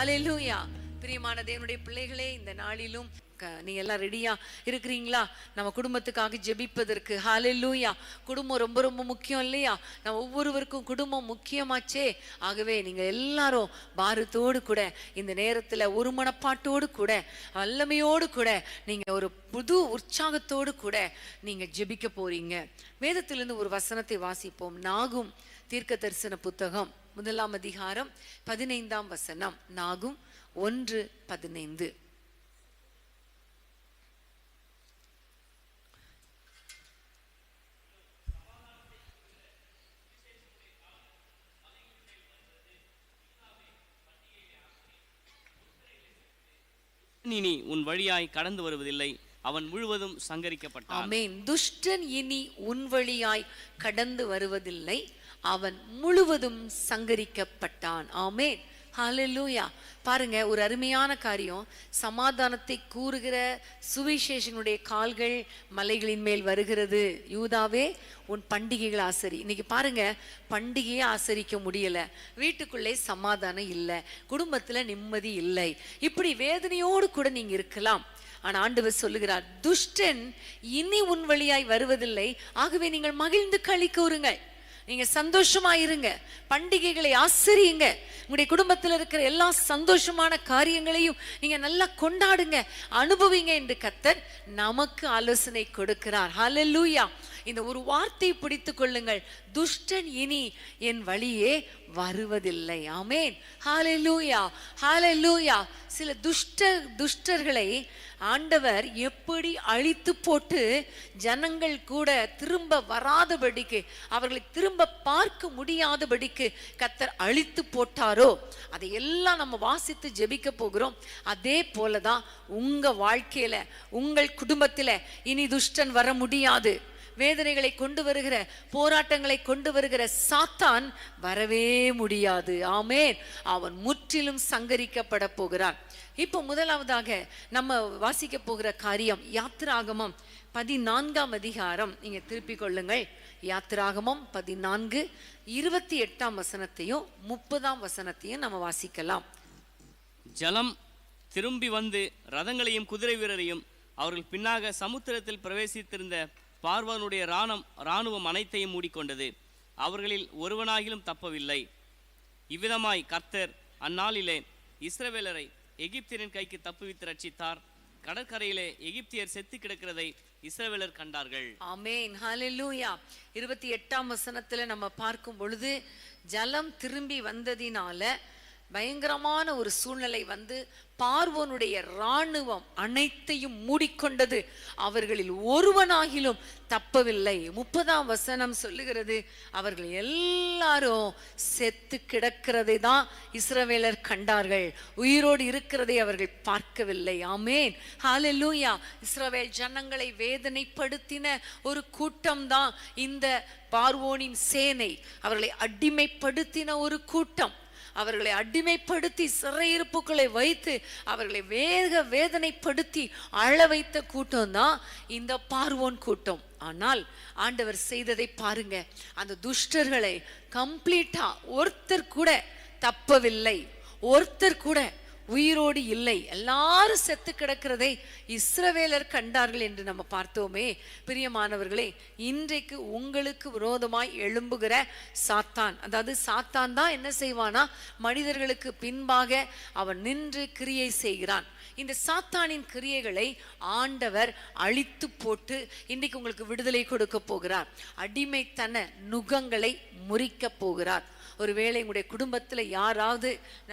ஹல்லேலூயா. பிரியமான தேவனுடைய பிள்ளைகளே, இந்த நாளிலும் நீங்க எல்லாம் ரெடியா இருக்கிறீங்களா? நம்ம குடும்பத்துக்காக ஜெபிப்பதற்கு. ஹல்லேலூயா. குடும்பம் ரொம்ப ரொம்ப முக்கியம் இல்லையா? நம்ம ஒவ்வொருவருக்கும் குடும்பம் முக்கியமாச்சே. ஆகவே நீங்க எல்லாரும் பாரத்தோடு கூட இந்த நேரத்துல ஒரு மனப்பாட்டோடு கூட வல்லமையோடு கூட நீங்க ஒரு புது உற்சாகத்தோடு கூட நீங்க ஜெபிக்க போறீங்க. வேதத்திலிருந்து ஒரு வசனத்தை வாசிப்போம். நாகும் தீர்க்க தரிசன புத்தகம் 1 அதிகாரம் 15 வசனம். நாகும் 1:15. இனி உன் வழியாய் கடந்து வருவதில்லை, அவன் முழுவதும் சங்கரிக்கப்பட்டான். ஆமென். துஷ்டன் இனி உன் வழியாய் கடந்து வருவதில்லை, அவன் முழுவதும் சங்கரிக்கப்பட்டான். ஆமென். ஹல்லேலூயா. பாருங்க, ஒரு அருமையான காரியம். சமாதானத்தை கூறுகிற சுவிசேஷனுடைய கால்கள் மலைகளின் மேல் வருகிறது. யூதாவே, உன் பண்டிகைகள் ஆசரி. இன்னைக்கு பாருங்க, பண்டிகையை ஆசரிக்க முடியல, வீட்டுக்குள்ளே சமாதானம் இல்லை, குடும்பத்துல நிம்மதி இல்லை, இப்படி வேதனையோடு கூட நீங்க இருக்கலாம். ஆனா ஆண்டவர் சொல்லுகிறார், துஷ்டன் இனி உன் வழியாய் வருவதில்லை, ஆகவே நீங்கள் மகிழ்ந்து களி கூறுங்கள், நீங்க சந்தோஷமா இருங்க, பண்டிகைகளை ஆசரியுங்க, உங்களுடைய குடும்பத்தில் இருக்கிற எல்லா சந்தோஷமான காரியங்களையும் நீங்க நல்லா கொண்டாடுங்க, அனுபவிங்க என்று கர்த்தர் நமக்கு ஆலோசனை கொடுக்கிறார். ஹல்லேலூயா. இந்த ஒரு வார்த்தையை பிடித்து கொள்ளுங்கள், துஷ்டன் இனி என் வழியே வருவதில்லை. ஆமென். ஹல்லேலூயா. ஹல்லேலூயா. சில துஷ்டர்களை ஆண்டவர் எப்படி அழித்து போட்டு ஜனங்கள் கூட திரும்ப வராதபடிக்கு, அவர்களை திரும்ப பார்க்க முடியாதபடிக்கு கர்த்தர் அழித்து போட்டாரோ, அதையெல்லாம் நம்ம வாசித்து ஜெபிக்க போகிறோம். அதே போலதான் உங்க வாழ்க்கையில, உங்கள் குடும்பத்தில இனி துஷ்டன் வர முடியாது. வேதனைகளை கொண்டு வருகிற, போராட்டங்களை கொண்டு வருகிற சாத்தான் வரவே முடியாது. ஆமென். அவன் முற்றிலும் சங்கரிக்கப்பட போகிறான். இப்போ முதலாவதாக நம்ம வாசிக்க போகிற காரியம் யாத்திராகமம் 14 அதிகாரம். நீங்க திருப்பிக் கொள்ளுங்கள். யாத்திராகமம் 14 28 வசனத்தையும் 30 வசனத்தையும் நம்ம வாசிக்கலாம். ஜலம் திரும்பி வந்து ரதங்களையும் குதிரை வீரரையும் அவர்கள் பின்னாக சமுத்திரத்தில் பிரவேசித்திருந்த பார்வோனுடைய இராணுவம் அனைத்தையும் மூடிக்கொண்டது, அவர்களில் ஒருவனாகிலும் தப்பவில்லை. இவ்விதமாய் கர்த்தர் அந்நாளிலே இஸ்ரவேலரை எகிப்தியரின் கைக்கு தப்புவித்து ரட்சித்தார். கடற்கரையிலே எகிப்தியர் செத்து கிடக்கிறதை இஸ்ரவேலர் கண்டார்கள். ஆமென். ஹல்லேலூயா. 28 வசனத்துல நம்ம பார்க்கும் பொழுது, ஜலம் திரும்பி வந்ததினால பயங்கரமான ஒரு சூழ்நிலை வந்து பார்வோனுடைய இராணுவம் அனைத்தையும் மூடிக்கொண்டது, அவர்களில் ஒருவனாகிலும் தப்பவில்லை. 30 வசனம் சொல்லுகிறது, அவர்கள் எல்லாரும் செத்து கிடக்கிறதை தான் இஸ்ரவேலர் கண்டார்கள், உயிரோடு இருக்கிறதை அவர்கள் பார்க்கவில்லை. ஆமென். ஹல்லேலூயா. இஸ்ரவேல் ஜனங்களை வேதனைப்படுத்தின ஒரு கூட்டம் தான் இந்த பார்வோனின் சேனை. அவர்களை அடிமைப்படுத்தின ஒரு கூட்டம், அவர்களை அடிமைப்படுத்தி சிறையிருப்புகளை வைத்து அவர்களை வேதனைப்படுத்தி அழ வைத்த கூட்டம் தான் இந்த பார்வோன் கூட்டம். ஆனால் ஆண்டவர் செய்ததை பாருங்க, அந்த துஷ்டர்களை கம்ப்ளீட்டா ஒருத்தர் கூட தப்பவில்லை, ஒருத்தர் கூட உயிரோடு இல்லை, எல்லாரும் செத்து கிடக்கிறதை இஸ்ரவேலர் கண்டார்கள் என்று நம்ம பார்த்தோமே. பிரியமானவர்களே, இன்றைக்கு உங்களுக்கு விரோதமாய் எழும்புகிற சாத்தான், அதாவது சாத்தான் தான் என்ன செய்வானா, மனிதர்களுக்கு பின்பாக அவன் நின்று கிரியை செய்கிறான். இந்த சாத்தானின் கிரியைகளை ஆண்டவர் அழித்து போட்டு இன்றைக்கு உங்களுக்கு விடுதலை கொடுக்க போகிறார். அடிமைத்தன நுகங்களை முறிக்க போகிறார். ஒருவேளை உங்களுடைய குடும்பத்துல யாராவது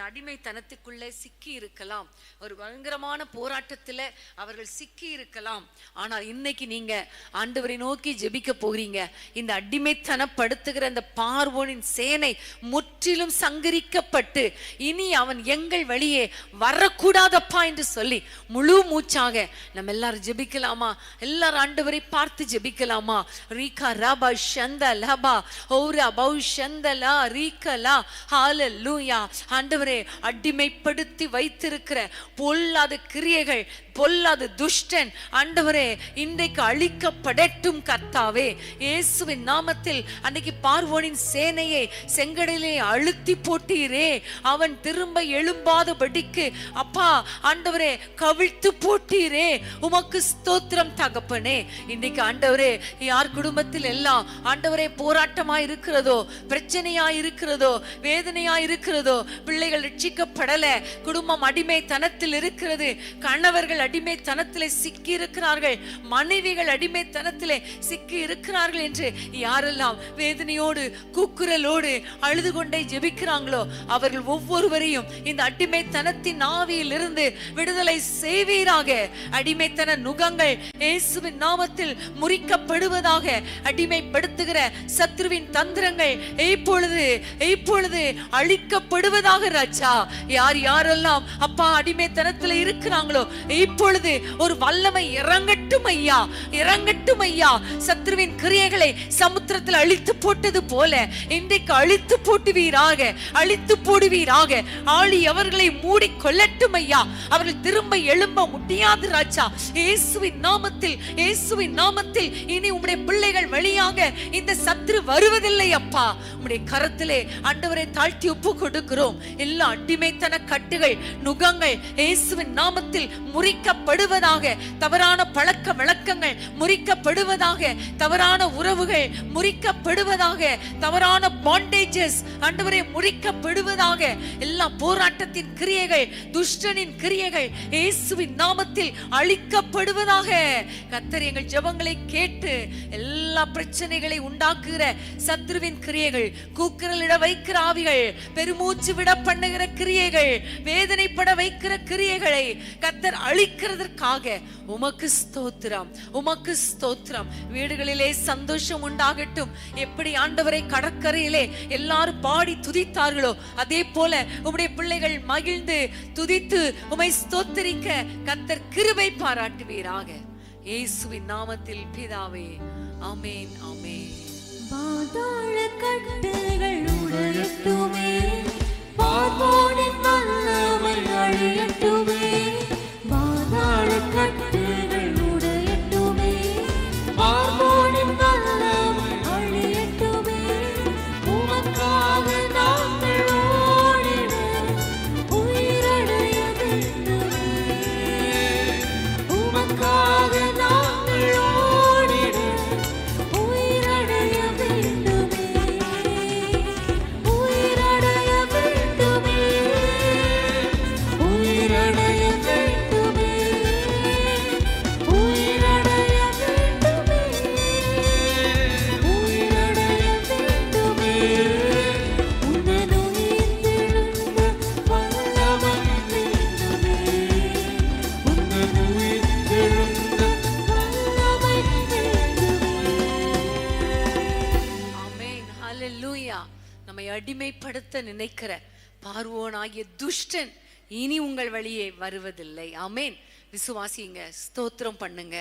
அடிமைத்தனத்துக்குள்ளே சிக்கி இருக்கலாம், ஒரு பயங்கரமான போராட்டத்துல அவர்கள் சிக்கி இருக்கலாம். ஆனால் இன்னைக்கு நீங்க ஆண்டவரை நோக்கி ஜெபிக்க போகிறீங்க. இந்த அடிமைத்தனப்படுத்துகிற அந்த பார்வோனின் சேனை முற்றிலும் சங்கரிக்கப்பட்டு இனி அவன் எங்கள் வழியே வரக்கூடாதப்பா என்று சொல்லி முழு மூச்சாக நம்ம எல்லாரும் ஜெபிக்கலாமா? எல்லாரும் ஆண்டவரை பார்த்து ஜெபிக்கலாமா? ரீகா ரபா ஷந்த லபா ஓரா பௌ ஷந்தலா ரீகலா. ஹல்லேலூயா. ஆண்டவரே, அடிமைப்படுத்தி வைத்திருக்கிற பொல்லாத கிரியைகள் பொல்லாத துஷ்டன் ஆண்டவரே இன்றைக்கு அழிக்கப்படட்டும் கர்த்தாவே. இயேசுவின் நாமத்தில் அன்னைக்கு பார்வோனின் சேனையை செங்கடலே அழுத்தி போட்டீரே, அவன் திரும்ப எழும்பாதபடிக்கு அப்பா ஆண்டவரே கவிழ்த்து போட்டீரே, உமக்கு ஸ்தோத்திரம் தகப்பனே. இன்னைக்கு ஆண்டவரே யார் குடும்பத்தில் எல்லாம் ஆண்டவரே போராட்டமா இருக்கிறதோ, பிரச்சனையா இருக்கிறதோ, வேதனையா இருக்கிறதோ, பிள்ளைகள் ரட்சிக்கப்படல, குடும்பம் அடிமைத்தனத்தில் இருக்கிறது, கணவர்கள் அடிமைத்தனத்திலே சிக்கி இருக்கிறார்கள், மனைவிகள் அடிமைத்தனத்திலே சிக்கி இருக்கிறார்கள் என்று யாரெல்லாம் வேதனையோடு கூக்குரலோடு அழுது கொண்டே ஜெபிக்கிறாங்களோ அவர்கள் ஒவ்வொருவரையும் இந்த அடிமைத்தனத்தின் ஆவியில் இருந்து விடுதலை செய்வீராக. அடிமைத்தன நுகங்கள் இயேசுவின் நாமத்தில் முறிக்கப்படுவதாக. அடிமைப்படுத்துகிற சத்ருவின் தந்திரங்கள் இப்பொழுது அழிக்கப்படுவதாக ராஜா. யார் யாரெல்லாம் அப்பா அடிமைத்தனத்தில் இருக்கிறாங்களோ இப்பொழுது ஒரு வல்லமை இறங்கட்டும் ஐயா, இறங்கட்டும் ஐயா. சத்ருவின் கிரியைகளை சமுத்திரத்தில் அழித்து போட்டது போல இன்றைக்கு அழித்து போட்டுவீராக, அழித்து போடுவீராக. ஆளி அவர்களை மூடி கொள்ளட்டும் ஐயா. அவர்கள் திரும்ப எழும்ப முடியாது ராஜா. இயேசுவின் நாமத்தில், இயேசுவின் நாமத்தில் இனி உம்முடைய பிள்ளைகள் வழியாக இந்த சத்ரு வருவதில்லை அப்பா. உம்முடைய கரத்திலே ஆண்டவரை தாழ்த்தி ஒப்பு கொடுக்கிறோம். எல்லா அடிமைத்தன கட்டுகள் நுகங்கள் இயேசுவின் நாமத்தில் முறிக்கப்படுவதாக. தவறான பழக்க வழக்கங்கள் முறிக்கப்படுவதாக, தவறான உறவுகள் முறிக்கப்படுவதாக, தவறான பாண்டேஜஸ் ஆண்டவரே முறிக்கப்படுவதாக. எல்லா போராட்டத்தின் கிரியைகள், துஷ்டனின் கிரியைகள் இயேசுவின் நாமத்தில் அழிக்கப்படுவதாக. கர்த்தர் எங்கள் ஜெபங்களை கேட்டு எல்லா பிரச்சனைகளை உண்டாக்குகிற சத்ருவின் கிரியைகள், கூக்குரலிட வைக்கிற ஆவிகள், பெருமூச்சு விட பண்ணுகிற கிரியைகள், வேதனைப்பட வைக்கிற கிரியைகளை கர்த்தர் அழிக்கிறதற்காக உமக்கு ஸ்தோத்திரம், உமக்கு ஸ்தோத்திரம். வீடுகளிலே சந்தோஷம் உண்டாகட்டும். எப்படி ஆண்டவரை கடற்கரையிலே எல்லாரும் பாடி துதித்தார்களோ அதே போல உம்முடைய பிள்ளைகள் மகிழ்ந்து துதித்து உம்மை ஸ்தோத்திரிக்க கர்த்தர் கிருபை பாராட்டுவீராக. இயேசுவின் நாமத்தில் பிதாவே, ஆமென், ஆமென். பாதாள கட்டுகள் உடையட்டுமே, பார்வோனின் வல்லமை அழியட்டுமே. பாதாள கட்டுகள் உடையட்டுமே, பார்வோனின் வல்லமை அழியட்டுமே. உமக்காக நாங்கள் ஓடிட உயிரடைய வேண்டுமே, உமக்காக நாங்கள் ஓடிட உயிரடைய வேண்டுமே, உயிரடைய வேண்டுமே, உயிரடைய வேண்டுமே, உயிரடைய வேண்டுமே, உயிரடைய வேண்டுமே. உந்தன் உயிர்த்தெழுந்த வல்லமை வேண்டுமே, உந்தன் உயிர்த்தெழுந்த வல்லமை வேண்டுமே. ஆமென், ஹல்லேலூயா. நம்மை அடிமைப்படுத்த நினைக்கிற பார்வோனாகிய துஷ்டன் இனி உங்கள் வழியே வருவதில்லை. ஆமென். விசுவாசிங்க, ஸ்தோத்திரம் பண்ணுங்க.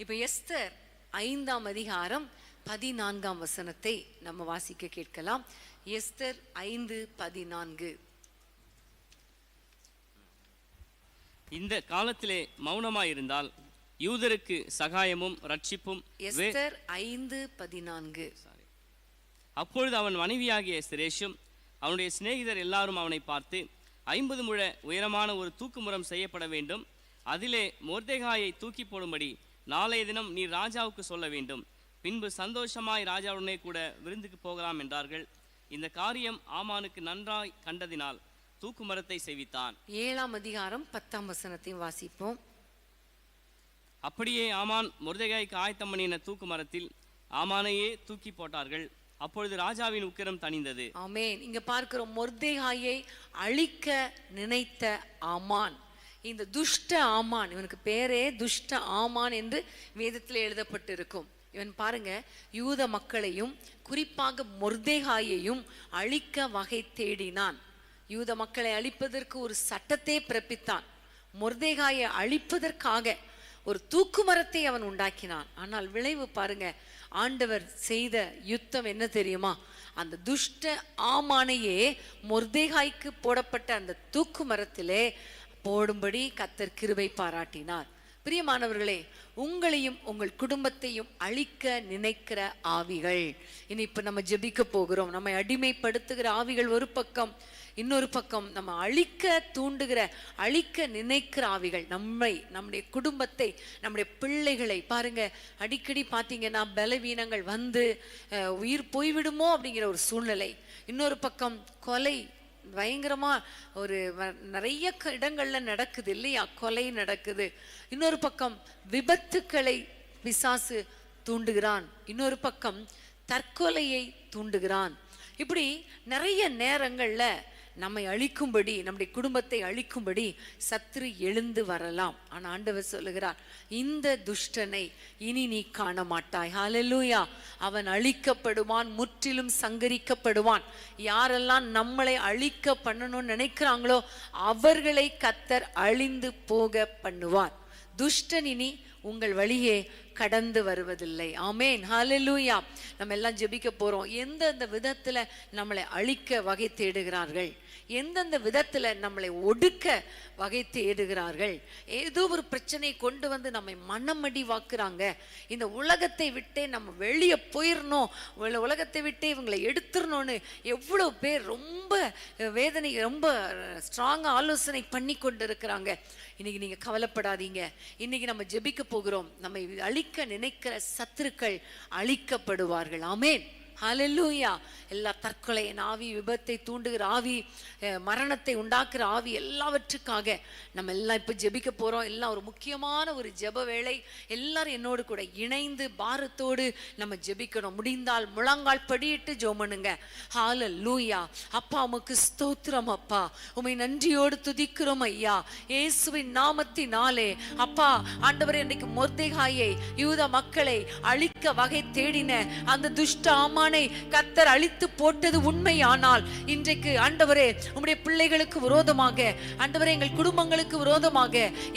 இப்ப எஸ்தர் 5ஆம் அதிகாரம் 14ஆம் வசனத்தை நம்ம வாசிக்க கேட்கலாம். எஸ்தர் 5:14. இந்த காலத்திலே மௌனமாயிருந்தால் யூதருக்கு சகாயமும் ரட்சிப்பும் எஸ்தர் 5:14. அப்பொழுது அவன் மனைவியாகிய சிரேஷும் அவனுடைய சிநேகிதர் எல்லாரும் அவனை பார்த்து 50 முழ உயரமான ஒரு தூக்குமுறம் செய்யப்பட வேண்டும், அதிலே மொர்தெகாயை தூக்கி போடும்படி நாளைய தினம் நீர் ராஜாவுக்கு சொல்ல வேண்டும், பின்பு சந்தோஷமாய் ராஜாவுடனே கூட விருந்துக்கு போகலாம் என்றார்கள். இந்த காரியம் ஆமானுக்கு நன்றாய் கண்டதினால் தூக்கு மரத்தை செய்வித்தான். 7ஆம் அதிகாரம் 10ஆம் வசனத்தையும் வாசிப்போம். அப்படியே ஆமான் மொர்தெகாய்க்கு ஆயத்தம் பண்ணின தூக்கு மரத்தில் ஆமானையே தூக்கி போட்டார்கள். அப்பொழுது ராஜாவின் உக்கிரம் தணிந்தது. ஆமென். இங்க பார்க்கிறோம், மொர்தெகாயை அழிக்க நினைத்த ஆமான். இந்த துஷ்ட ஆமான், இவனுக்கு பேரே துஷ்ட ஆமான் என்று வேதத்தில் எழுதப்பட்டிருக்கும். இவன் பாருங்க, யூத மக்களையும் குறிப்பாக மொர்தெகாயையும் அழிக்க வகை தேடினான். யூத மக்களை அழிப்பதற்கு ஒரு சட்டத்தை பிறப்பித்தான். மொர்தெகாயை அழிப்பதற்காக ஒரு தூக்கு மரத்தை அவன் உண்டாக்கினான். ஆனால் விளைவு பாருங்க, ஆண்டவர் செய்த யுத்தம் என்ன தெரியுமா? அந்த துஷ்ட ஆமானையே மொர்தெகாய்க்கு போடப்பட்ட அந்த தூக்கு மரத்திலே போடும்படி கர்த்தர் கிருபை பாராட்டினார். பிரியமானவர்களே, உங்களையும் உங்கள் குடும்பத்தையும் அழிக்க நினைக்கிற ஆவிகள், இனி இப்ப நம்ம ஜெபிக்க போகிறோம். நம்மை அடிமைப்படுத்துகிற ஆவிகள் ஒரு பக்கம், இன்னொரு பக்கம் நம்ம அழிக்க தூண்டுகிற, அழிக்க நினைக்கிற ஆவிகள், நம்முடைய குடும்பத்தை, நம்முடைய பிள்ளைகளை. பாருங்க, அடிக்கடி பார்த்தீங்கன்னா பலவீனங்கள் வந்து உயிர் போய்விடுமோ அப்படிங்கிற ஒரு சூழ்நிலை. இன்னொரு பக்கம் கொலை பயங்கரமா ஒரு நிறைய இடங்கள்ல நடக்குது இல்லையா, கொலை நடக்குது. இன்னொரு பக்கம் விபத்துக்களை பிசாசு தூண்டுகிறான், இன்னொரு பக்கம் தற்கொலையை தூண்டுகிறான். இப்படி நிறைய நேரங்கள்ல நம்மை அழிக்கும்படி, நம்முடைய குடும்பத்தை அழிக்கும்படி சத்துரு எழுந்து வரலாம். ஆனா ஆண்டவர் சொல்லுகிறார், இந்த துஷ்டனை இனி நீ காண மாட்டாய். ஹல்லேலூயா. அவன் அழிக்கப்படுவான், முற்றிலும் சங்கரிக்கப்படுவான். யாரெல்லாம் நம்மளை அழிக்க பண்ணணும்னு நினைக்கிறாங்களோ அவர்களை கர்த்தர் அழிந்து போக பண்ணுவார். துஷ்டன் இனி உங்கள் வழியே கடந்து வருவதில்லை. ஆமேன், ஹல்லேலூயா. நம்ம எல்லாம் ஜெபிக்க போறோம். எந்தெந்த விதத்துல நம்மளை அழிக்க வகை தேடுகிறார்கள், எந்தெந்த விதத்துல நம்மளை ஒடுக்க வகை தேடுகிறார்கள், ஏதோ ஒரு பிரச்சனை கொண்டு வந்து நம்மை மனமடி வாக்குறாங்க, இந்த உலகத்தை விட்டே நம்ம வெளியே போயிடணும், உலகத்தை விட்டே இவங்களை எடுத்துடணும்னு எவ்வளவு பேர் ரொம்ப வேதனை, ரொம்ப ஸ்ட்ராங்கா ஆலோசனை பண்ணி கொண்டு இருக்கிறாங்க. இன்னைக்கு நீங்க கவலைப்படாதீங்க. இன்னைக்கு நம்ம ஜெபிக்க போகிறோம். நம்மை அழிக்க நினைக்கிற சத்துருக்கள் அழிக்கப்படுவார்கள். ஆமேன், ஹல்லேலூயா. எல்லா தற்கொலையின் ஆவி, விபத்தை தூண்டுகிற ஆவி, மரணத்தை உண்டாக்குற ஆவி, எல்லாவற்றுக்காக நம்ம எல்லாம் இப்போ ஜெபிக்க போறோம். எல்லாம் ஒரு முக்கியமான ஒரு ஜெப வேளை. எல்லாரும் என்னோடு கூட இணைந்து பாரத்தோடு நம்ம ஜெபிக்கணும். முடிந்தால் முழங்கால் படியிட்டு ஜெபம் பண்ணுங்க. ஹல்லேலூயா. அப்பா உமக்கு ஸ்தோத்திரம் அப்பா, உம்மை நன்றியோடு துதிக்கிறோம் ஐயா, இயேசுவின் நாமத்தினாலே. அப்பா ஆண்டவரே, இன்றைக்கு மொர்தெகாயை, யூதா மக்களை அழிக்க வகை தேடின அந்த துஷ்ட ஆமானை கர்த்தர் அழித்து போட்டது உண்மையானால், இன்றைக்கு ஆண்டவரே உம்முடைய பிள்ளைகளுக்கு விரோதமாக, ஆண்டவரே எங்கள் குடும்பங்களுக்கு விரோதமாக,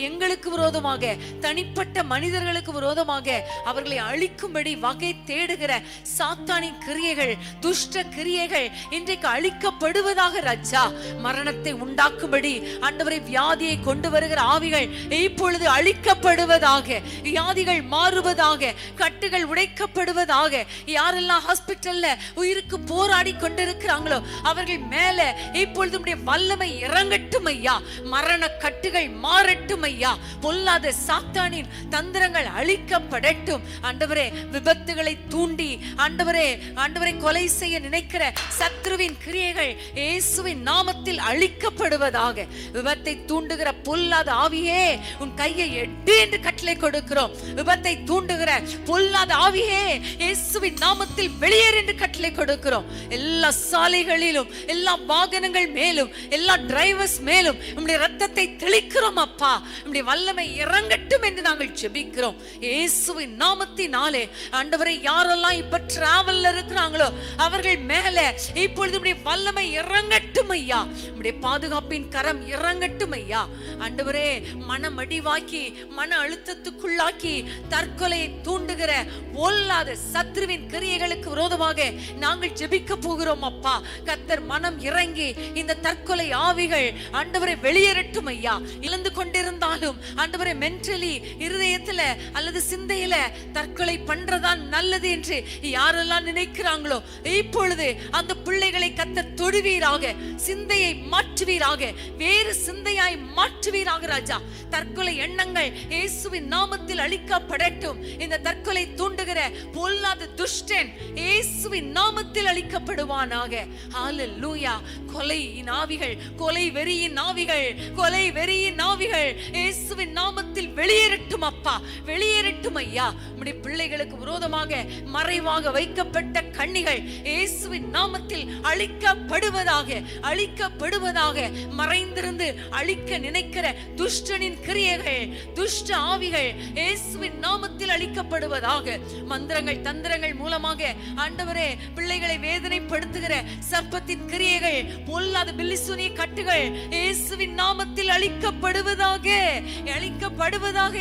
எங்களுக்கு விரோதமாக, தனிப்பட்ட மனிதர்களுக்கு விரோதமாக அவர்களை அழிக்கும்படி வகை தேடுகிற சாத்தானின் கிரியைகள், துஷ்ட கிரியைகள் இன்றைக்கு அழிக்கப்படுவதாக ராஜா. மரணத்தை உண்டாக்கும்படி ஆண்டவரே வியாதியை கொண்டு வருகிற ஆவிகள் இப்பொழுது அழிக்கப்படுவதாக, வியாதிகள் மாறுவதாக, கட்டுகள் உடைக்கப்படுவதாக. யாரெல்லாம் ஹாஸ்பிட்டல்ல உயிருக்கு போராடி கொண்டிருக்கிறாங்களோ அவர்கள் மேல இப்பொழுது உம்முடைய வல்லமை இறங்கட்டும் ஐயா. மரண கட்டுகள் மாறட்டும் ஐயா. பொல்லாத சாத்தானின் தந்திரங்கள் அழிக்கப்படட்டும் ஆண்டவரே. விபத்துகளை தூண்டி ஆண்டவரே, ஆண்டவரை கொலை செய்ய நினைக்கிற சத்ருவின் கிரியைகள் இயேசுவின் நாமத்தில் அழிக்கப்படுவதாக. விபத்தை தூண்டுகிற பொல்லாத ஆவியே, உன் கையை எடு என்று கட்டளை கொடுக்கிறோம். விபத்தை தூண்டுகிற பொல்லாத ஆவியே, இயேசுவின் நாமத்தில் வெளியேறு என்று கட்டளை கொடுக்கிறோம். எல்லா சாலைகளிலும், எல்லா வாகனங்கள் மேலும், எல்லா டிரைவர்ஸ் மேலும் உம்முடைய இரத்தத்தை தெளிக்கிறோம் அப்பா. உம்முடைய வல்லமை இறங்கட்டும் என்று நாங்கள் ஜெபிக்கிறோம் இயேசுவின் நாமத்தினாலே. ஆண்டவரே, யாரெல்லாம் இப்ப டிராவல்ல இருக்கிறாங்களோ அவர்கள் மேல இப்பொழுது உம்முடைய வல்லமை இறங்கட்டும் ஐயா. உம்முடைய பாதுகாப்பின் கரம் இறங்கட்டும் ஐயா. ஆண்டவரே, மனமடிவாக்கி, மன அழுத்தத்துக்குள்ளாக்கி, தற்கொலையை தூண்டுகிற பொல்லாத சத்ருவின் கிரியைகளுக்கு விரோதமாக நாங்கள் ஜெபிக்க போகிறோம் அப்பா. கர்த்தர் மனம் இறங்கி இந்த தற்கொலை ஆவிகள் ஆண்டவரை வெளியேறட்டும் ஐயா. இழந்து கொண்டிருந்தாலும் ஆண்டவரை மென்டலி, இருதயத்துல அல்லது சிந்தையில தற்கொலை பண்றதான் நல்லது என்று யாரெல்லாம் நினைக்கிறாங்களோ இப்பொழுது அந்த பிள்ளைகளை கர்த்தர் தொடுவீராக, சிந்தையை மாற்றுவீராக, வேறு சிந்தையாய் மாற்றுவீராக ராஜா. தற்கொலை எண்ணங்கள் இயேசுவின் நாமத்தில் அழிக்கப்படட்டும். இந்த தற்கொலை தூண்டுகிற பொல்லாத துஷ்டன் இயேசுவின் நாமத்தில் அழிக்கப்படுவானாக. ஹல்லேலூயா. கொலையின் ஆவிகள், கொலை வெறியின் ஆவிகள், கொலை வெறியின் ஆவிகள் இயேசுவின் நாமத்தில் வெளியேறட்டும் அப்பா, வெளியேறட்டும் ஐயா. உம்முடைய பிள்ளைகளுக்கு விரோதமாக மறைவாக வைக்கப்பட்ட கண்ணிகள் இயேசுவின் நாமத்தில் அழிக்கப்படுவதாக, அழிக்கப்படுவதாக. மறைந்திருந்து அழிக்க நினைக்கிற துஷ்டனின் கிரியைகள், துஷ்ட ஆவிகள் இயேசுவின் நாமத்தில் அழிக்கப்படுவதாக. மந்திரங்கள் தந்திரங்கள் மூலமாக ஆண்டவரே பிள்ளைகளை வேதனைப்படுத்துகிற சர்ப்பத்தின் கிரியைகள், பொல்லாத பில்லிசூனிய கட்டுகள் இயேசுவின் நாமத்தில் அழிக்கப்படுவதாக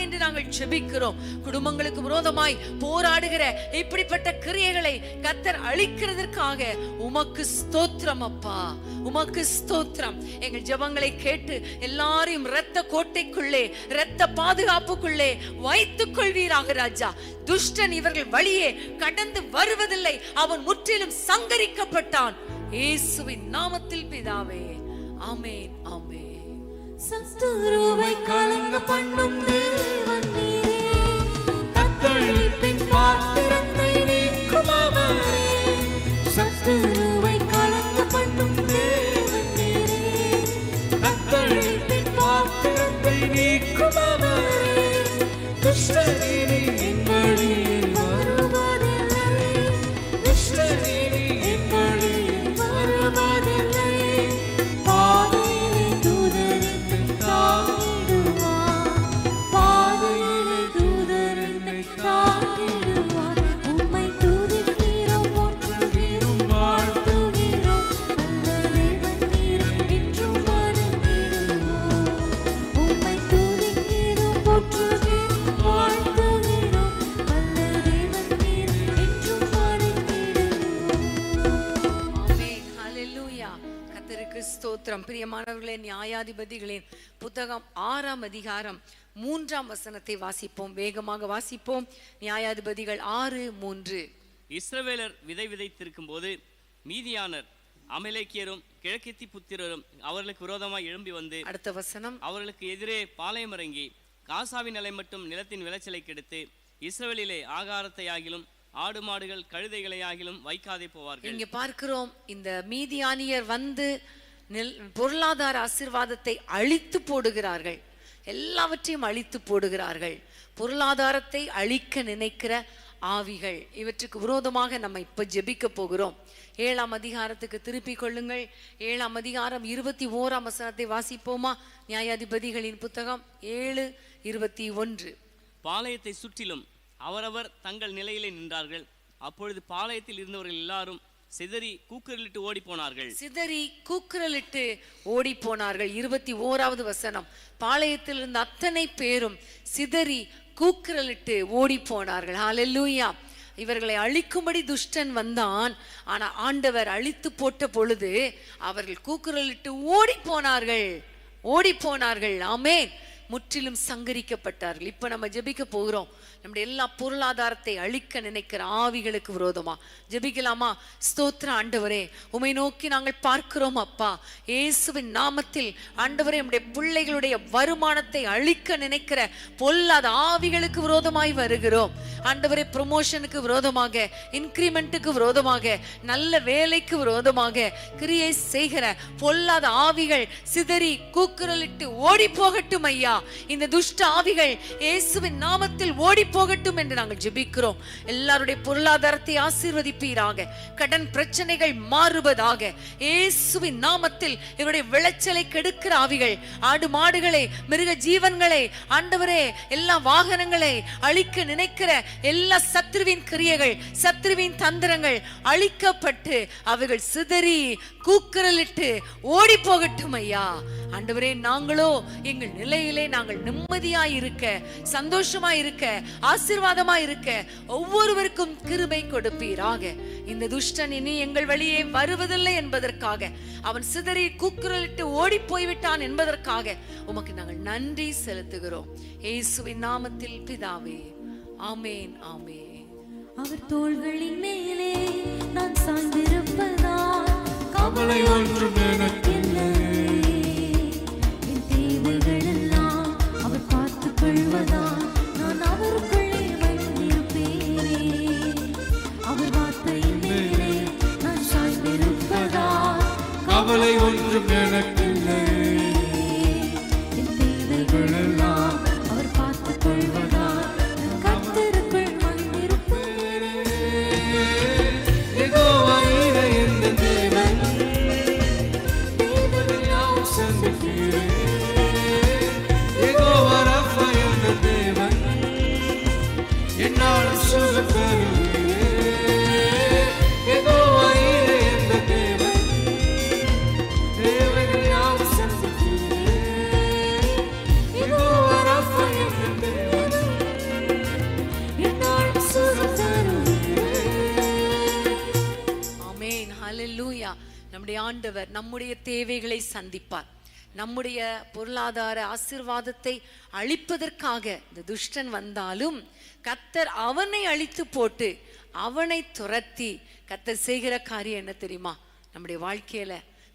என்று நாங்கள் ஜெபிக்கிறோம். குடும்பங்களுக்கு விரோதமாய் போராடுகிற இப்படிப்பட்ட கிரியைகளை கர்த்தர் அழிக்கிறதற்காக உமக்கு ஸ்தோத்திரம் அப்பா, உமக்கு ஸ்தோத்திரம். எங்கள் ஜெபங்களை கேட்டு எல்லாரையும் இரத்த கோட்டைக்குள்ளே, இரத்த பாதுகாப்புக்குள்ளே வைத்துக் கொள்வீராக ராஜா. துஷ்டன் இவர்கள் வழியே கடந்து வருவதில்லை, அவன் முற்றிலும் சங்கரிக்கப்பட்டான். இயேசுவின் நாமத்தில் பிதாவே, ஆமென் ஆமென். சத்துருவை கலங்க பண்ணும் தேவன் நீரே, தத்தளிப்பின் பாத்திரத்தை நீக்கும் அவரே. சத்துருவை கலங்க பண்ணும் தேவன் நீரே, தத்தளிப்பின் பாத்திரத்தை நீக்கும் அவரே. துஷ்டரினி என் வழியில் வருவதில்லை, துஷ்டரினி என் வழியில் வருவதில்லை. பாதையிலே தூதரினை தாங்கிடுவார், பாதையிலே தூதரினை தாங்கிடுவார். உம்மை துதிக்கிறோம், போற்றுகிறோம், வாழ்த்துகிறோம். நல்ல தேவன் நீர் என்றும் வணங்கிடுவோம். உம்மை துதிக்கிறோம், போற்றுகிறோம், வாழ்த்துகிறோம். நல்ல தேவன் நீர் என்றும் வணங்கிடுவோம். ஆமென். ஹல்லேலூயா. கர்த்தருக்கு ஸ்தோத்திரம். பிரியமானவர்களே, நியாயாதிபதிகளின் புத்தகம் 6ஆம் அதிகாரம் 3ஆம் வசனத்தை வாசிப்போம். வேகமாக வாசிப்போம். நியாயாதிபதிகள் 6:3. இஸ்ரவேலர் விதை விதைத்திருக்கும் போது மீதியானர் அமலேக்கியரும் கிழக்கத்தி புத்திரரும் அவர்களுக்கு விரோதமாய் எழும்பி வந்து அடுத்த வசனம். அவர்களுக்கு எதிரே பாளையம் இறங்கி காசாவின் நிலை மட்டும் நிலத்தின் விளைச்சலை கெடுத்து இஸ்ரவேலிலே ஆகாரத்தை ஆகிலும் ஆடு மாடுகள் கழுதைகளை ஆகிலும் வைக்காதே போவார்கள். இங்க பார்க்கிறோம், இந்த மீதியானியர் வந்து பொருளாதார ஆசீர்வாதத்தை அழித்து போடுகிறார்கள், எல்லாவற்றையும் அழித்து போடுகிறார்கள். பொருளாதாரத்தை அழிக்க நினைக்கிற ஆவிகள், இவற்றுக்கு விரோதமாக நம்ம இப்ப ஜெபிக்க போகிறோம். 7ஆம் அதிகாரத்துக்கு திருப்பிக் கொள்ளுங்கள். 7ஆம் அதிகாரம் 21ஆம் வசனத்தை வாசிப்போமா? நியாயாதிபதிகளின் புத்தகம் 7:21. பாளையத்தை சுற்றிலும் அவரவர் தங்கள் நிலையிலே நின்றார்கள். அப்பொழுது பாளையத்தில் இருந்தவர்கள் எல்லாரும் சிதறி கூக்குரலிட்டு ஓடி போனார்கள். சிதறி கூக்குரலிட்டு ஓடி போனார்கள். 21வது வசனம். பாளையத்தில் இருந்த அத்தனை பேரும் சிதறி கூக்குரலிட்டு ஓடி போனார்கள். ஹல்லேலூயா. இவர்களை அழிக்கும்படி துஷ்டன் வந்தான். ஆனா ஆண்டவர் அழித்து போட்ட பொழுது அவர்கள் கூக்குரலிட்டு ஓடி போனார்கள். ஆமென். முற்றிலும் சங்கரிக்கப்பட்டார்கள். இப்ப நம்ம ஜெபிக்க போகிறோம். நம்முடைய எல்லா பொருளாதாரத்தை அழிக்க நினைக்கிற ஆவிகளுக்கு விரோதமா ஜெபிக்கலாமா? ஸ்தோத்திர ஆண்டவரே, உம்மை நோக்கி நாங்கள் பார்க்கிறோம் அப்பா. இயேசுவின் நாமத்தில் ஆண்டவரே, நம்முடைய பிள்ளைகளுடைய வருமானத்தை அழிக்க நினைக்கிற பொல்லாத ஆவிகளுக்கு விரோதமாய் வருகிறோம் ஆண்டவரே. ப்ரொமோஷனுக்கு விரோதமாக, இன்கிரிமெண்ட்டுக்கு விரோதமாக, நல்ல வேலைக்கு விரோதமாக கிரியை செய்கிற பொல்லாத ஆவிகள் சிதறி கூக்குரலிட்டு ஓடி போகட்டும் ஐயா. இந்த துஷ்ட ஆவிகள் இயேசுவின் நாமத்தில் ஓடி போகட்டும் என்று நாங்கள் ஜெபிக்கிறோம். எல்லாருடைய பொருளாதாரத்தை ஆசீர்வதிப்பீராக. கடன் பிரச்சனைகள் மாறுவதாக. இயேசுவின் நாமத்தில் இவருடைய விளைச்சலை கெடுக்கிற ஆவிகள், ஆடு மாடுகளை, மிருக ஜீவன்களை, ஆண்டவரே எல்லா வாகனங்களை அழிக்க நினைக்கிற எல்லா சத்ருவின் கிரியைகள், சத்ருவின் தந்திரங்கள் அழிக்கப்பட்டு அவர்கள் சிதறி கூக்குரலிட்டு ஓடி போகட்டும் ஐயா. ஆண்டவரே, நாங்களோ எங்கள் நிலையிலே நாங்கள் நிம்மதியாய் இருக்க, சந்தோஷமாய் இருக்க, ஆசீர்வாதமாய் இருக்க ஒவ்வொருவருக்கும் கிருபை கொடுப்பீராக. இந்த துஷ்டன் இனி எங்கள் வழியே வருவதில்லை என்பதற்காக, அவன் சிதறி கூக்குரலிட்டு ஓடி போய்விட்டான் என்பதற்காக உமக்கு நாங்கள் நன்றி செலுத்துகிறோம். இயேசுவின் நாமத்தில் பிதாவே, ஆமென் ஆமென். அவர் தோள்களின் மேலே நான் சாய்ந்திருப்பதால் கவலை ஒன்றும் எனக்கில்லை. என் தேவைகள் எல்லாம் அவர் பார்த்துக் கொள்வதால் நான் அவருக்குள்ளே வைத்திருப்பேனே. அவர் வார்த்தையின் மேலே நான் சாய்ந்திருப்பதால் கவலை ஒன்றும் எனக்கில்லை. என் தேவைகள் எல்லாம் அவர் பார்த்துக் கொள்வதால் என்னாலும் சுகப்ப நம்முடைய ஆண்டவர் நம்முடைய தேவைகளை சந்திப்பார். நம்முடைய பொருளாதார ஆசீர்வாதத்தை அழிப்பதற்காக இந்த துஷ்டன் வந்தாலும் கர்த்தர் அவனை அழித்து போட்டு அவனை துரத்தி கர்த்தர் செய்கிற காரியம் என்ன தெரியுமா? நம்முடைய வாழ்க்கையில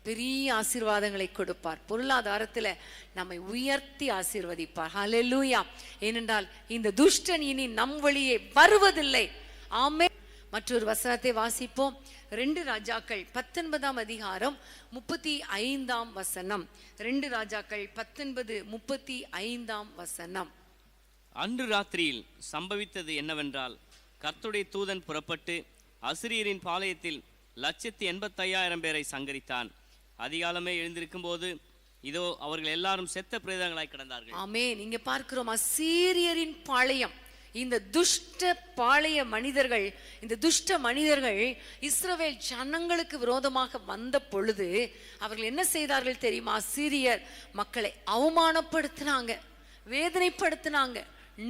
பெரிய ஆசீர்வாதங்களை கொடுப்பார். பொருளாதாரத்துல நம்மை உயர்த்தி ஆசீர்வதிப்பார். ஹல்லேலூயா. ஏனென்றால் இந்த துஷ்டன் இனி நம் வழியே வருவதில்லை. ஆமென். மற்றொரு வசனத்தை வாசிப்போம். 2 ராஜாக்கள் 19ஆம் அதிகாரம் 35ஆம் வசனம். 2 ராஜாக்கள் 19:35ஆம் வசனம். அன்று ராத்திரியில் சம்பவித்தது என்னவென்றால், கர்த்தருடைய தூதன் புறப்பட்டு அசிரியரின் பாளையத்தில் 185,000 பேரை சங்கரித்தான். அதிகாலமே எழுந்திருக்கும் போது இதோ அவர்கள் எல்லாரும் செத்த பிரேதங்களாய் கிடந்தார்கள். ஆமென். இங்க பார்க்கிறோம் அசீரியரின் பாளையம். இந்த துஷ்ட பாளைய மனிதர்கள், இந்த துஷ்ட மனிதர்கள் இஸ்ரவேல் ஜனங்களுக்கு விரோதமாக வந்த பொழுது அவர்கள் என்ன செய்தார்கள் தெரியுமா? அசீரியர் மக்களை அவமானப்படுத்தினாங்க, வேதனைப்படுத்தினாங்க,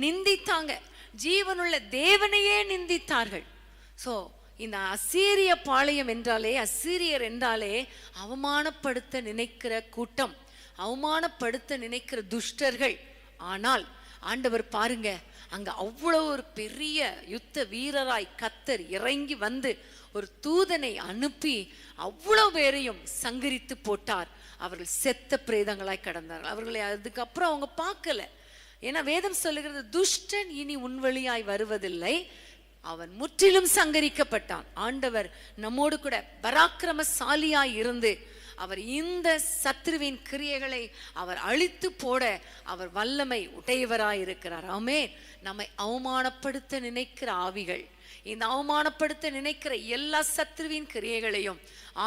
நிந்தித்தாங்க, ஜீவனுள்ள தேவனையே நிந்தித்தார்கள். சோ இந்த அசீரிய பாளையம் என்றாலே, அசீரியர் என்றாலே அவமானப்படுத்த நினைக்கிற கூட்டம், அவமானப்படுத்த நினைக்கிற துஷ்டர்கள். ஆனால் ஆண்டவர் பாருங்க, அங்க அவ்வளவு ஒரு பெரிய யுத்த வீரராய் கர்த்தர் இறங்கி வந்து ஒரு தூதனை அனுப்பி அவ்வளவு பேரையும் சங்கரித்து போட்டார். அவர்கள் செத்த பிரேதங்களாய் கடந்தார்கள். அவர்களை அதுக்கப்புறம் அவங்க பார்க்கல. ஏன்னா வேதம் சொல்லுகிறது, துஷ்டன் இனி உன் வழியாய் வருவதில்லை, அவன் முற்றிலும் சங்கரிக்கப்பட்டான். ஆண்டவர் நம்மோடு கூட பராக்கிரமசாலியாய் இருந்து அவர் இந்த சத்ருவின் கிரியைகளை அவர் அழித்து போட அவர் வல்லமை உடையவராய் இருக்கிறார். ஆமென். நம்மை அவமானப்படுத்த நினைக்கிற ஆவிகள், இந்த அவமானப்படுத்த நினைக்கிற எல்லா சத்ருவின் கிரியைகளையும்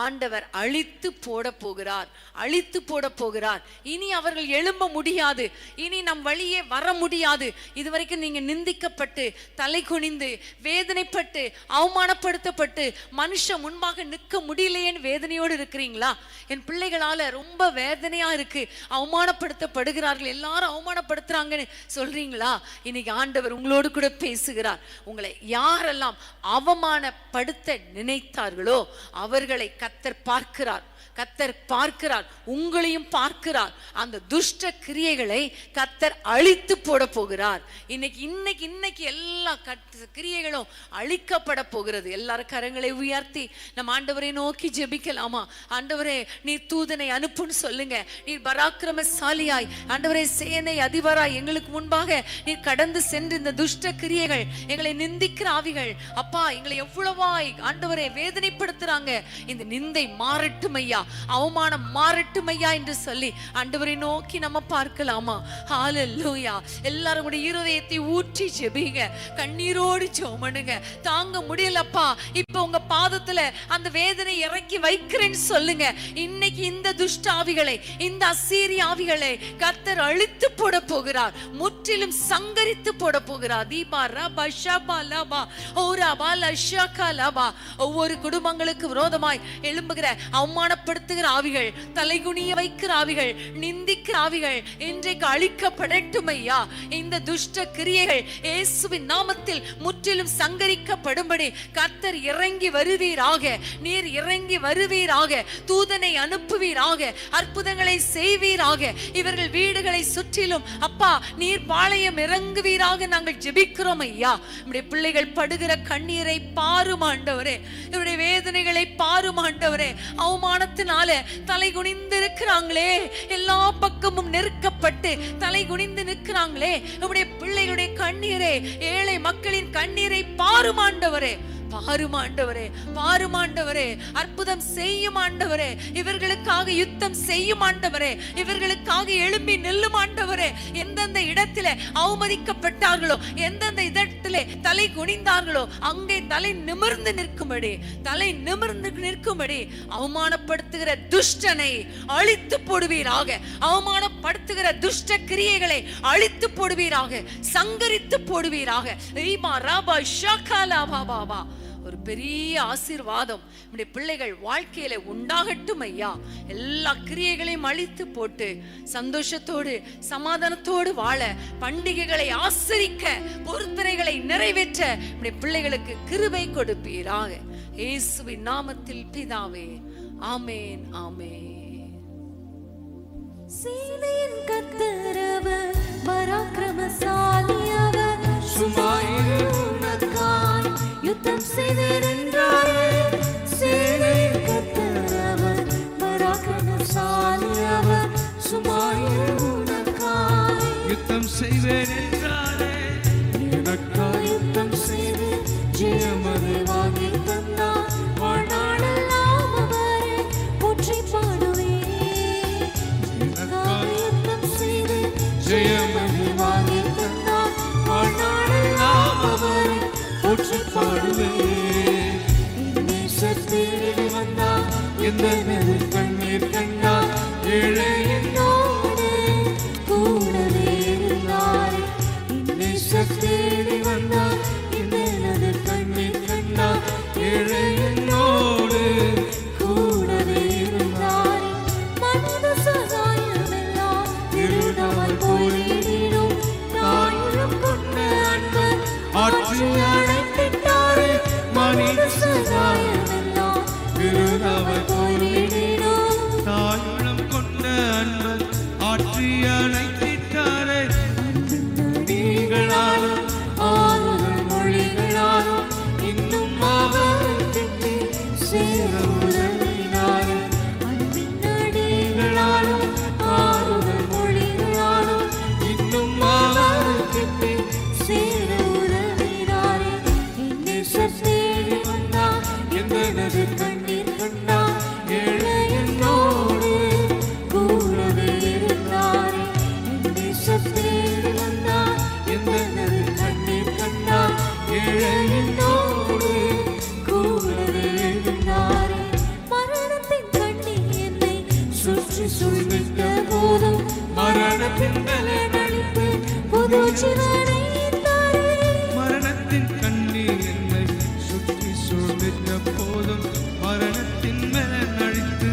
ஆண்டவர் அழித்து போட போகிறார், அழித்து போட போகிறார். இனி அவர்கள் எழும்ப முடியாது, இனி நம் வழியே வர முடியாது. இதுவரைக்கும் நீங்க நிந்திக்கப்பட்டு தலை குனிந்து வேதனைப்பட்டு அவமானப்படுத்தப்பட்டு மனுஷன் முன்பாக நிற்க முடியலையேன்னு வேதனையோடு இருக்கிறீங்களா? என் பிள்ளைகளால ரொம்ப வேதனையா இருக்கு, அவமானப்படுத்தப்படுகிறார்கள், எல்லாரும் அவமானப்படுத்துறாங்கன்னு சொல்றீங்களா? இன்னைக்கு ஆண்டவர் உங்களோடு கூட பேசுகிறார். உங்களை யாரெல்லாம் அவமானப்படுத்த நினைத்தார்களோ அவர்களை கர்த்தர் பார்க்கிறார், கர்த்தர் பார்க்கிறார், உங்களையும் பார்க்கிறார். அந்த துஷ்ட கிரியைகளை கர்த்தர் அழித்து போட போகிறார். இன்னைக்கு எல்லா கிரியைகளும் அழிக்கப்பட போகிறது. எல்லாரும் கரங்களை உயர்த்தி நம் ஆண்டவரை நோக்கி ஜெபிக்கலாமா? ஆண்டவரே, நீர் தூதனை அனுப்புன்னு சொல்லுங்க. நீர் பராக்கிரமசாலியாய், ஆண்டவரே சேனை அதிபராய் எங்களுக்கு முன்பாக நீர் கடந்து சென்று இந்த துஷ்ட கிரியைகள், எங்களை நிந்திக்கிற ஆவிகள், அப்பா எங்களை எவ்வளவாய் ஆண்டவரே வேதனைப்படுத்துறாங்க, இந்த நிந்தை மாறட்டும் ஐயா, அவமானம் மாறட்டும் ஐயா என்று சொல்லி ஆண்டவரை நோக்கி நம்ம பார்க்கலாமா? ஹல்லேலூயா. எல்லாரும் உடைய இருதயத்தை ஊற்றி ஜெபிங்க, கண்ணீரோடு ஜெபம் பண்ணுங்க. தாங்க முடியலப்பா, இப்ப உங்க பாதத்துல அந்த வேதனை இறக்கி வைக்கிறேன்னு சொல்லுங்க. இன்னைக்கு இந்த துஷ்ட ஆவிகளை, இந்த அசீரிய ஆவிகளை கர்த்தர் அழித்து போட போகிறார், முற்றிலும் சங்கரித்து போட போகிறார். தீபா ரபா ஷபா லபா ஓரபா லஷகா லபா. ஒவ்வொரு குடும்பங்களுக்கு விரோதமாய் எழும்புகிற அவமானப்படுத்துகிற ஆவிகள், தலைகுனிய வைக்கிற ஆவிகள், நிந்திக்கிற ஆவிகள் இன்றைக்கு அழிக்கப்படட்டும் ஐயா. இந்த துஷ்ட கிரியைகள் இயேசுவின் நாமத்தில் முற்றிலும் சங்கரிக்கப்படும்படி கர்த்தர் இறங்கி வருவீராக, நீர் இறங்கி வருவீராக, தூதனை அனுப்புவீராக, அற்புதங்களை செய்வீராக. இவர்கள் வீடுகளை சுற்றிலும் அப்பா நீர் பாளையம் இறங்குவீராக நாங்கள் ஜெபிக்கிறோம் ஐயா. நம்முடைய பிள்ளைகள் படுகிற கண்ணீரை பாரும் ஆண்டவரே, இவருடைய வேதனைகளை பாரும் ஆண்டவரே. அவமானத்தினால தலை குனிந்து இருக்கிறாங்களே, எல்லா பக்கமும் நெருக்கப்பட்டு தலை குனிந்து நிற்கிறாங்களே, நம்முடைய பிள்ளைகளுடைய கண்ணீரை, ஏழை மக்களின் கண்ணீரை பாரும் ஆண்டவரே, பாரும் ஆண்டவரே, பாரும் ஆண்டவரே. அற்புதம் செய்யும் ஆண்டவரே, இவர்களுக்காக யுத்தம் செய்யும் ஆண்டவரே, இவர்களுக்காக எழும்பி நில்லும் ஆண்டவரே. எந்தெந்த இடத்திலே அவமதிக்கப்பட்டார்களோ, எந்தெந்த இடத்திலே தலை குனிந்தார்களோ அங்கே தலை நிமிர்ந்து நிற்கும்படி, தலை நிமிர்ந்து நிற்கும்படி அவமானப்படுத்துகிற துஷ்டனை அழித்து போடுவீராக, அவமானப்படுத்துகிற துஷ்ட கிரியைகளை அழித்து போடுவீராக, சங்கரித்து போடுவீராக. ஒரு பெரிய ஆசீர்வாதம் நம்முடைய பிள்ளைகள் வாழ்க்கையில உண்டாகட்டும் ஐயா. எல்லா கிரியைகளையும் அழித்து போட்டு சந்தோஷத்தோடு சமாதானத்தோடு வாழ, பண்டிகைகளை ஆசரிக்க, பொருத்தனைகளை நிறைவேற்ற நம்முடைய பிள்ளைகளுக்கு கிருபை கொடுப்பீராக. இயேசுவின் நாமத்தில் பிதாவே, ஆமேன் ஆமேன். சேனையின் கர்த்தர் அவர், பராக்கிரமசாலி அவர், சுமாயிரு உனக்காய் யுத்தம் செய்தேன் என்றாரே. சேனையின் கர்த்தர் அவர், பராக்கிரமசாலி அவர், சுமாயிரு உனக்காய் யுத்தம் செய்வேன் என்றாரே. எனக்காய் யுத்தம் செய்து ஜெயமதை வாங்கி தந்தார். வாழ்நாளெல்லாம் அவரை போற்றி பாடுவேன். எனக்காய் யுத்தம் செய்து ஜெயமதை வாங்கி தந்தார். வாழ்நாளெல்லாம் அவரை போற்றி பாடுவேன். நேசர் தேடி வந்தார், எந்த நெறி கண்ணீர் கண்டார். ஏழை என்னோடு கூடவே இருந்தார். நேசர் தேடி வந்தார், எந்த நெறி கண்ணீர் கண்டார். ஏழை என்னோடு கூடவே இருந்தார். மனித சகாயமெல்லாம் திருடாமல் போரிடினும் தாயுள்ளம் கொண்ட அன்பர் ஆற்றி அழைத்திட்டாரே. மனித சகாயமெல்லாம் திருடாமல் போரிடினும் தாயுள்ளம் கொண்ட அன்பர் ஆற்றி அழைத்திட்டாரே. நீங்களாலும் ஆறுதல் மொழிகளாலும் இன்னும் அவரை திட்டி சேர உதவினாரே. அன்பின் அடிகளாலும் ஆறுதல் மொழிகளாலும் இன்னும் அவரை திட்டி சேர உதவினாரே. நேசர் தேடி வந்தார், எந்த நதி கண்ணீர் கண்டார். ஏழை என்னோடு கூடவே இருந்தாரே. நேசர் தேடி வந்தார், எந்த நதி கண்ணீர் கண்டார். ஏழை என்னோடு கூடவே இருந்தாரே. மரணத்தின் கண்ணீர் என்னை சுற்றி சூழ்ந்திட்ட போதும் மரணத்தின் பலனளித்து புது ஜீவனை ஈந்தாரே. மரணத்தின் கண்ணீர் என்னை சுற்றி சூழ்ந்திட்ட போதும் மரணத்தின் மேல் அழித்து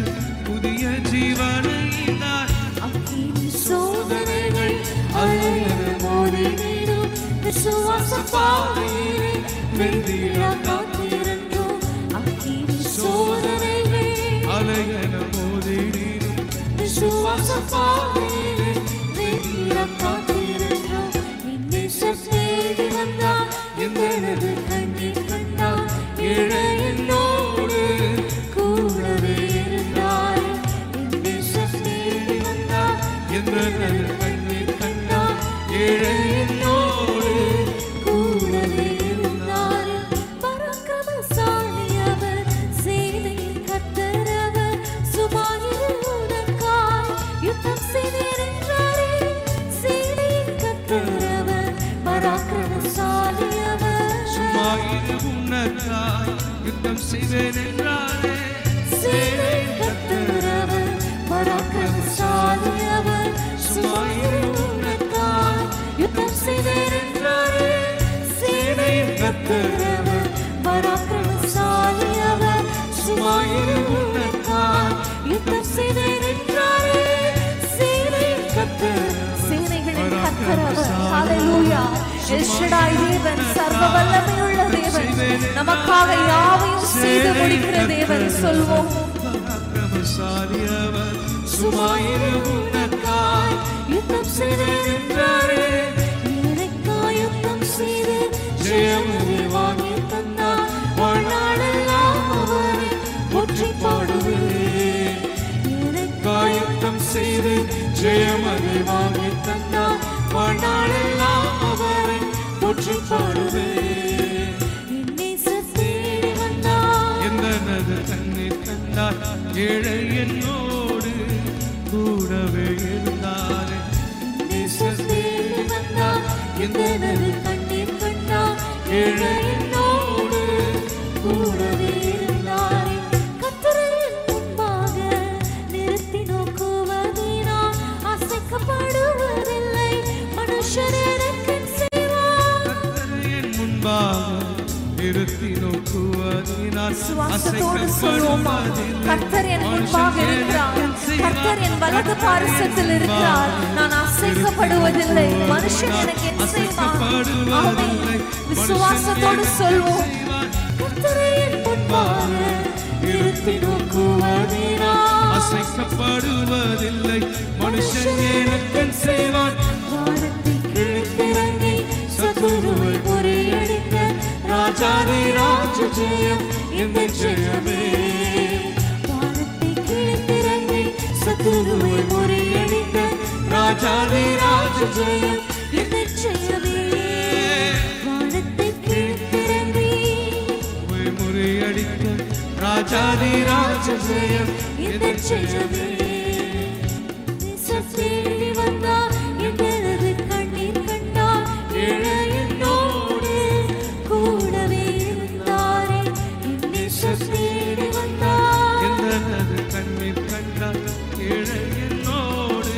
புதிய ஜீவனை ஈந்தார். அக்கினி சோதனைகள் அலையென மோதினிடும் விசுவாச பாதையிலே வெற்றியா காத்திருந்தோம். அக்கினி சோதனைகள் அலையென மோதிடும் விசுவாச பாதையிலே வெற்றியா காத்திருந்தோம். நேசர் தேடி வந்தார், எந்த நதி கண்ணீர் கண்டார். ஏழை என்னோடு கூடவே இருந்தார். நேசர் தேடி வந்தார், எந்த நதி கண்ணீர் கண்டார். ஏழை என்னோடு கூடவே இருந்தார். பராக்கிரமசாலி அவர், சேனையின் கர்த்தர் அவர், சுமாயிரு உனக்காய் யுத்தம் செய்தேன் என்றாரே. சேனையின் கர்த்தர் அவர், பராக்கிரமசாலி அவர், சுமாயிரு உனக்காய் யுத்தம் செய்வேன் என்றாரே. சேனையின் கர்த்தர் அவர், பராக்கிரமசாலி அவர், சுமாயிரு உனக்காய் யுத்தம் செய்தேன் என்றாரே. சேனையின் கர்த்தர் அவர், பராக்கிரமசாலி அவர், சுமாயிரு உனக்காய் யுத்தம் செய்தேன் என்றாரே. சேனையின் கர்த்தர், சேனைகளின் கர்த்தர் அவர். ஹல்லேலூயா. எல் ஷடாய் தேவன், சர்வ வல்லமையுள்ள தேவன், நமக்காக யாவையும் செய்து முடிக்கிற தேவன். சொல்வோம். பராக்கிரமசாலி அவர், சுமாயிரு உனக்காய் யுத்தம் செய்தேன் என்றாரே. எனக்காய் யுத்தம் செய்து ஜெயமதை வாங்கி தந்தார். வாழ்நாளெல்லாம் அவரை போற்றி பாடுவேன். எனக்காய் யுத்தம் செய்து ஜெயமதை வாங்கி தந்தார். வாழ்நாளெல்லாம் அவரை போற்றி பாடுவேன். நேசர் தேடி வந்தார், எந்த நதி கண்ணீர் கண்டார். ஏழை என்னோடு கூடவே இருந்தாரே. நேசர் தேடி வந்தார், எந்த நதி கண்ணீர் கண்டார். ஏழை என்னோடு கூடவே இருந்தாரே. கர்த்தரின் முன்பாக நிறுத்தி நோக்குவதினால் அசைக்கப்படுவதில்லை. மனுஷர் எனக்கு செய்வார். கர்த்தரின் முன்பாக நிறுத்தி நோக்குவதினால் விசுவாசத்தோடு சொல்வோமா? கர்த்தர் என் முன்பாக இருக்கிறார். கர்த்தர் என் வலது பாரிசத்தில் இருக்கிறார். நான் அசைக்கப்படுவதில்லை. மனுஷன் எனக்கு என்ன செய்வான்? ஆமென். விசுவாசத்தோடு சொல்வோம். கர்த்தரை என் முன்பாக நிறுத்தி நோக்குவதினால் விசுவாசப்படுவதில்லை. மனுஷன் எனக்கன் செய்வான். வானத்தை கிழித்திறங்கி சத்துருவை முறியடித்த ராஜாதி ராஜ ஜெயம் இந்த ஜெயமே. வானத்தை கிழித்திறங்கி சத்துருவை முறியடித்த ராஜாதி ராஜ ஜெயம் இந்த ஜெயமே. வானத்தை கிழித்திறங்கி முறியடித்த ராஜாதி ராஜ ஜெயம் இந்த ஜெயமே. தேடி வந்தார் எனது கண்ணீர் கண்டார் இளையனோடு கூடவே இருந்தாரே. தேடி வந்தார் எனது கண்ணீர் கண்டார் இளையனோடு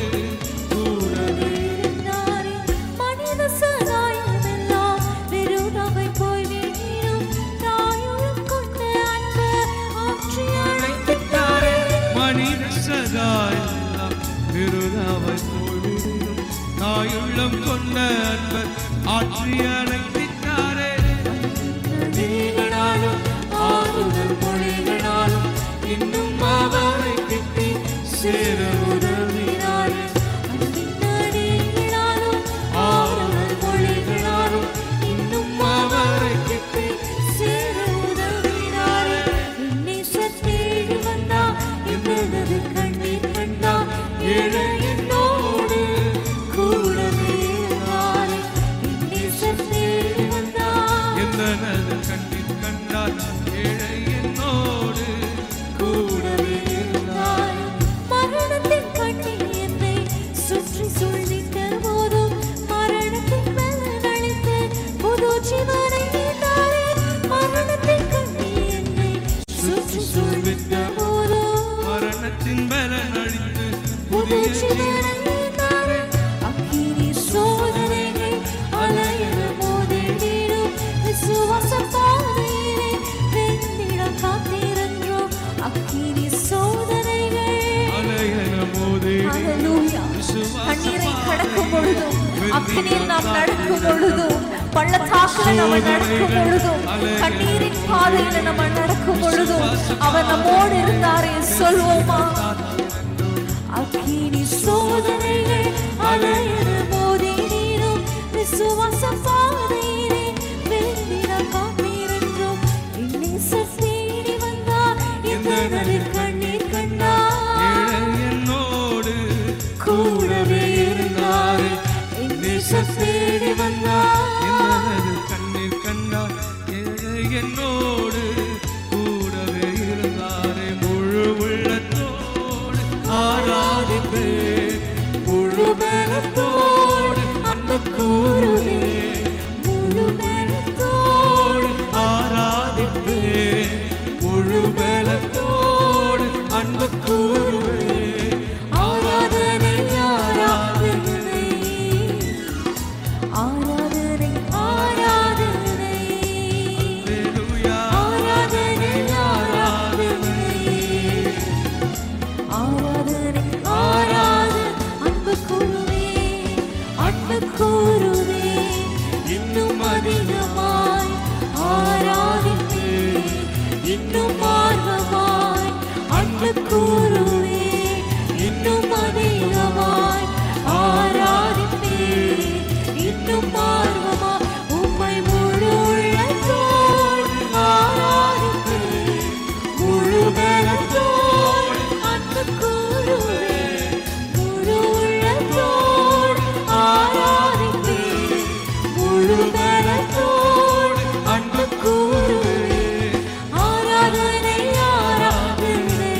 கூடவே இருந்தாரே. மனித சகாயமெல்லாம் வெறுமை போய் வீணும் தாயுடன் கொண்ட அன்பு ஆற்றி அழைத்திட்டாரே. மனித சகாயெல்லாம் விருதாவை போய்விடும் தாயுள்ளம் கொண்ட அன்பர் ஆற்றி அழைத்திட்டாரே. நதிகளாலும் ஆறுதல் மொழிகளாலும் இன்னும் அவரை கிட்டி சேர உதவினாரே. அன்பின் நதிகளாலும் ஆறுதல் மொழிகளாலும் இன்னும் அவரை கிட்டி சேர உதவினாரே. என்னை சத்தேடி வந்தா எனது கண்ணீர் கண்டா இளையனோடு கூடவே இருந்தாரே. என்னை சத்தேடி வந்தா எனது கண்ணீர் கண்டார் இளையனோடு கூடவே இருந்தாரே. மரணத்தின் கண்ணில் என்னை சுற்றி சூழ்ந்திட்ட போதும் மரணத்தின் பலனளித்து புது ஜீவனை நீத்தாரே. மரணத்தின் கண்ணில் என்னை சுற்றி சூழ்ந்திட்ட போதும் மரணத்தின் பலன் அழித்து புது புதிய ஜீவனை நீத்தாரே. அக்கினி சோதனைகள் அலையென மோதிடும் விசுவாச பாதையிலே வெந்திட காத்திருந்தோம். அக்கினி சோதனைகள் அலையன மோதி ஹல்லேலூயா. கண்ணீரை கடக்கும் பொழுதும் அக்கினியில் நாம் நடக்கும் பொழுதும் பள்ளத்தாக்குல நம்ம நடக்கும் பொழுதும் கண்ணீரின் பாதையில நம்ம நடக்கும் பொழுதும் அவர் நம்மோடு இருந்தாரே சொல்வோமா. அக்கினி சோதனைகள் அலையென மோதிடும் விசுவாச பாதையிலே வெந்திட காத்திருந்தோம். என்னை சத்தேடி வந்தார் எனது கண்ணீர் கண்டார் இளையனோடு கூடவே இருந்தாரே. என்னை சத்தேடி வந்தார் எனது கண்ணீர் கண்டார் இளையனோடு கூடவே இருந்தாரே. முழு உள்ளத்தோடு ஆராதிப்பே, முழு பலத்தோடு அன்பு கூறுவே, முழு பலத்தோடு ஆராதிப்பே, முழு பலத்தோடு அன்பு கூறுவே. ஆராதனை ஆராதனை ஆராதனை ஆராதனை அல்லேலூயா. ஆராதனை ஆராதனை ஆராதனை ஆராதனை அன்பு கூறுவே அன்பு கூறுவே இன்னும் அதிகமாய் ஆராதிப்பே இன்னும் ஆர்வமாய் அன்பு கூறுவே இன்னும் அதிகமாய் ஆராதிப்பே இன்னும் ஆர்வமாய் உம்மை முழு உள்ளத்தோடு ஆராதிப்பே முழு பலத்தோடு அன்பு கூறுவே முழு உள்ளத்தோடு ஆராதிப்பே முழு பலத்தோடு அன்பு கூறுவே. ஆராதனை ஆராதனை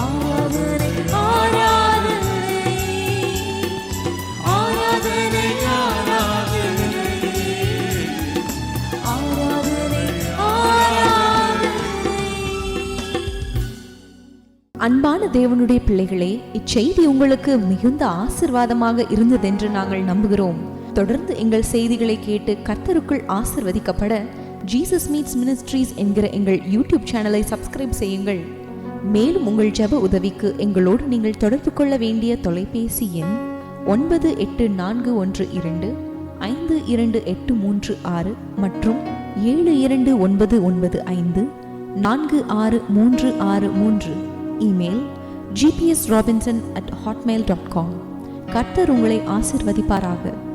ஆராதனை ஆராதனை ஆராதனை ஆராதனை ஆராதனை ஆராதனை. அன்பான தேவனுடைய பிள்ளைகளே, இச்செய்தி உங்களுக்கு மிகுந்த ஆசிர்வாதமாக இருந்ததென்று நாங்கள் நம்புகிறோம். தொடர்ந்து எங்கள் செய்திகளை கேட்டு கர்த்தருக்குள் ஆசிர்வதிக்கப்பட ஜீசஸ் மீட்ஸ் மினிஸ்ட்ரீஸ் என்கிற எங்கள் யூடியூப் சேனலை சப்ஸ்கிரைப் செய்யுங்கள். மேலும் உங்கள் ஜெப உதவிக்கு எங்களோடு நீங்கள் தொடர்பு கொள்ள வேண்டிய தொலைபேசி எண் 9842252836 மற்றும் 7299546363. Email gpsrobinson@hotmail.com. கர்த்தர் உங்களை ஆசீர்வதிப்பாராக.